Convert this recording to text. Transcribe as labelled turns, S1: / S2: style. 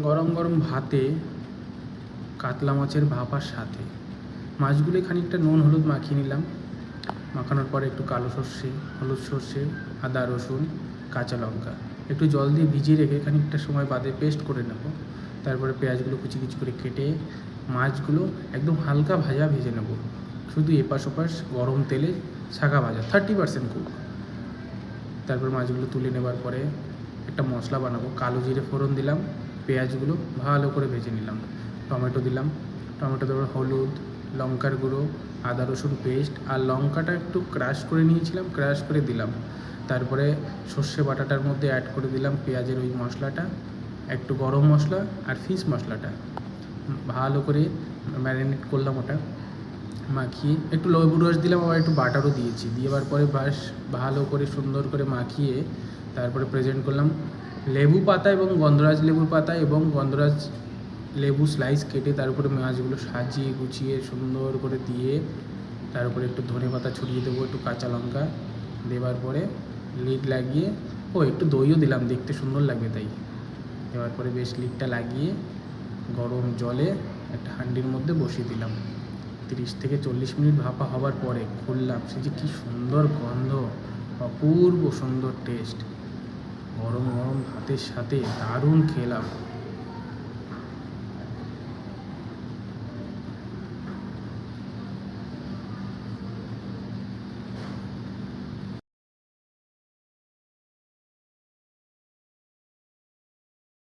S1: গরম গরম ভাতে কাতলা মাছের ভাপার সাথে মাছগুলো খানিকটা নুন হলুদ মাখিয়ে নিলাম। মাখানোর পরে একটু কালো সর্ষে, হলুদ সর্ষে, আদা রসুন, কাঁচা লঙ্কা একটু জল দিয়ে ভিজিয়ে রেখে খানিকটা সময় বাদে পেস্ট করে নেব। তারপরে পেঁয়াজগুলো কুচি কুচি করে কেটে মাছগুলো একদম হালকা ভাজা ভেজে নেব, শুধু এপাশ ওপাশ গরম তেলে ছাঁকা ভাজা 30% কুক। তারপর মাছগুলো তুলে নেবার পরে একটা মশলা বানাবো। কালো জিরে ফোড়ন দিলাম, পেঁয়াজগুলো ভালো করে ভেজে নিলাম, টমেটো দিলাম, টমেটো দেওয়ার হলুদ, লঙ্কার গুঁড়ো, আদা রসুন পেস্ট আর লঙ্কাটা একটু ক্রাশ করে নিয়েছিলাম, ক্রাশ করে দিলাম। তারপরে সর্ষে বাটাটার মধ্যে অ্যাড করে দিলাম পেঁয়াজের ওই মশলাটা, একটু গরম মশলা আর ফিশ মশলাটা ভালো করে ম্যারিনেট করলাম। ওটা মাখিয়ে একটু লেবুর রস দিলাম, আবার একটু বাটারও দিয়েছি। দেওয়ার পরে বাস ভালো করে সুন্দর করে মাখিয়ে তারপরে প্রেজেন্ট করলাম লেবু পাতা এবং গন্ধরাজ লেবুর পাতা এবং গন্ধরাজ লেবু স্লাইস কেটে তার উপরে মাছগুলো সাজিয়ে গুছিয়ে সুন্দর করে দিয়ে তার উপরে একটু ধনে পাতা ছড়িয়ে দেবো, একটু কাঁচা লঙ্কা দেওয়ার পরে লিড লাগিয়ে একটু দইও দিলাম, দেখতে সুন্দর লাগবে তাই। দেওয়ার পরে বেশ লিডটা লাগিয়ে গরম জলে একটা হাঁডির মধ্যে বসিয়ে দিলাম। 30 থেকে 40 মিনিট ভাপা হবার পরে খুললাম, সে যে কী সুন্দর গন্ধ, অপূর্ব সুন্দর টেস্ট। গরম গরম ভাতের সাথে দারুণ খেলাম।